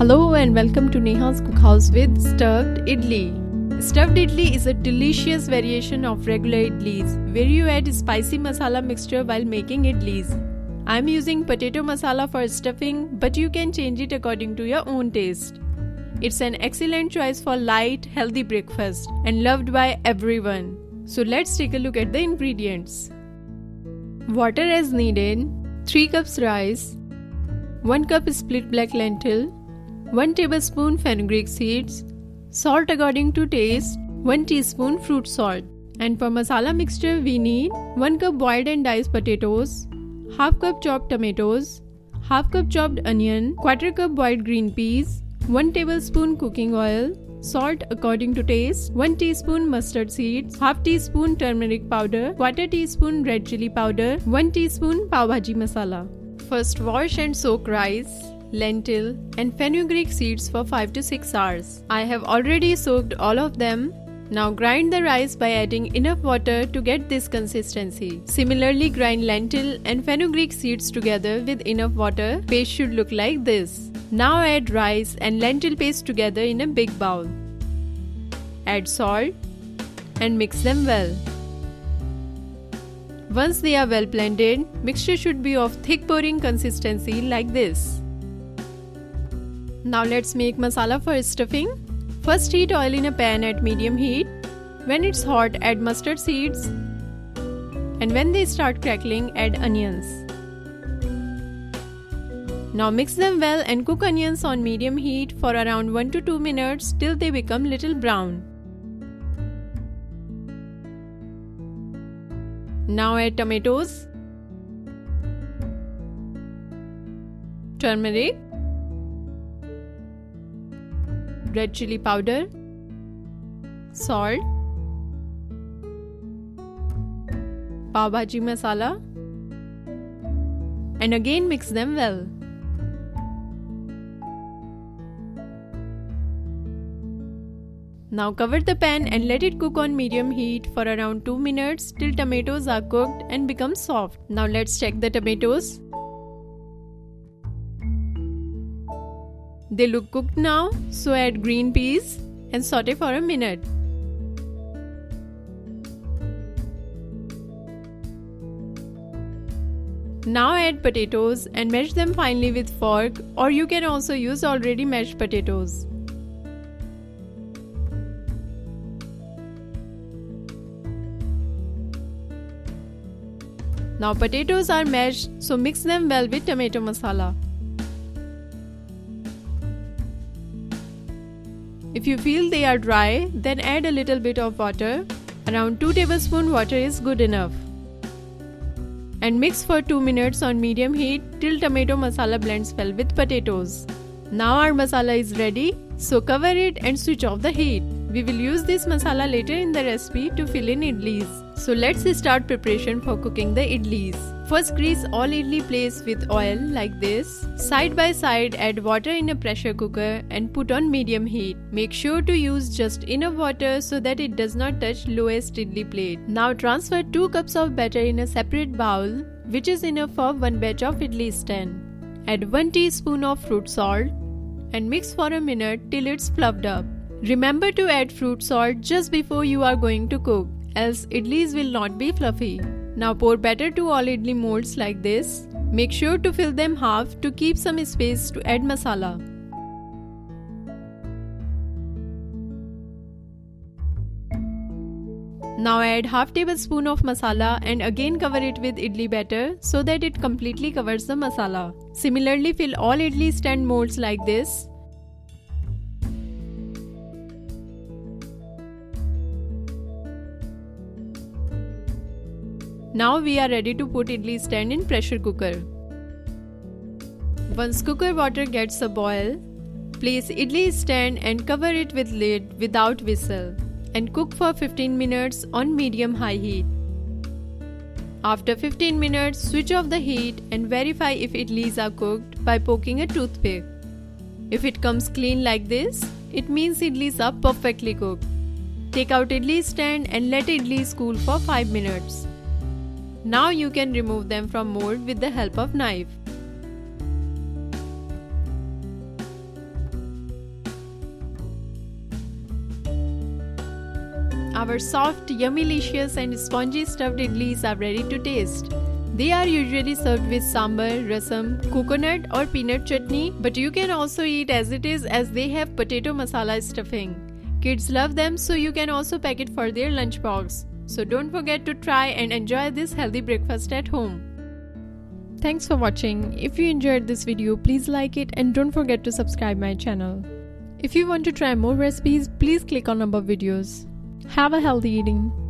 Hello and welcome to Neha's Cookhouse with Stuffed Idli. Stuffed idli is a delicious variation of regular idlis where you add spicy masala mixture while making idlis. I am using potato masala for stuffing, but you can change it according to your own taste. It's an excellent choice for light, healthy breakfast and loved by everyone. So let's take a look at the ingredients. Water as needed, 3 cups rice, 1 cup split black lentil, 1 tablespoon fenugreek seeds, salt according to taste, 1 teaspoon fruit salt. And for masala mixture we need 1 cup boiled and diced potatoes, half cup chopped tomatoes, half cup chopped onion, quarter cup boiled green peas, 1 tablespoon cooking oil, salt according to taste, 1 teaspoon mustard seeds, half teaspoon turmeric powder, quarter teaspoon red chili powder, 1 teaspoon pav bhaji masala. First wash and soak rice, lentil and fenugreek seeds for 5 to 6 hours. I have already soaked all of them. Now grind the rice by adding enough water to get this consistency. Similarly, grind lentil and fenugreek seeds together with enough water. Paste should look like this. Now add rice and lentil paste together in a big bowl. Add salt and mix them well. Once they are well blended, mixture should be of thick pouring consistency like this. Now let's make masala for stuffing. First heat oil in a pan at medium heat. When it's hot, add mustard seeds. And when they start crackling, add onions. Now mix them well and cook onions on medium heat for around 1 to 2 minutes till they become little brown. Now add tomatoes, turmeric, red chili powder, salt, pav bhaji masala, and again mix them well. Now cover the pan and let it cook on medium heat for around 2 minutes till tomatoes are cooked and become soft. Now let's check the tomatoes. They look cooked now, so add green peas and saute for a minute. Now add potatoes and mash them finely with fork, or you can also use already mashed potatoes. Now potatoes are mashed, so mix them well with tomato masala. If you feel they are dry, then add a little bit of water. Around 2 tablespoons water is good enough. And mix for 2 minutes on medium heat till tomato masala blends well with potatoes. Now our masala is ready, so cover it and switch off the heat. We will use this masala later in the recipe to fill in idlis. So let's start preparation for cooking the idlis. First, grease all idli plates with oil like this. Side by side, add water in a pressure cooker and put on medium heat. Make sure to use just enough water so that it does not touch lowest idli plate. Now transfer 2 cups of batter in a separate bowl, which is enough for 1 batch of idli stand. Add 1 teaspoon of fruit salt and mix for a minute till it's fluffed up. Remember to add fruit salt just before you are going to cook, else idlis will not be fluffy. Now pour batter to all idli molds like this. Make sure to fill them half to keep some space to add masala. Now add half tablespoon of masala and again cover it with idli batter so that it completely covers the masala. Similarly, fill all idli stand molds like this. Now we are ready to put idli stand in pressure cooker. Once cooker water gets a boil, place idli stand and cover it with lid without whistle and cook for 15 minutes on medium-high heat. After 15 minutes, switch off the heat and verify if idlis are cooked by poking a toothpick. If it comes clean like this, it means idlis are perfectly cooked. Take out idli stand and let idlis cool for 5 minutes. Now you can remove them from mold with the help of knife. Our soft, yummylicious and spongy stuffed idlis are ready to taste. They are usually served with sambar, rasam, coconut or peanut chutney, but you can also eat as it is as they have potato masala stuffing. Kids love them, so you can also pack it for their lunchbox. So don't forget to try and enjoy this healthy breakfast at home. Thanks for watching. If you enjoyed this video, please like it and don't forget to subscribe my channel. If you want to try more recipes, please click on above videos. Have a healthy eating.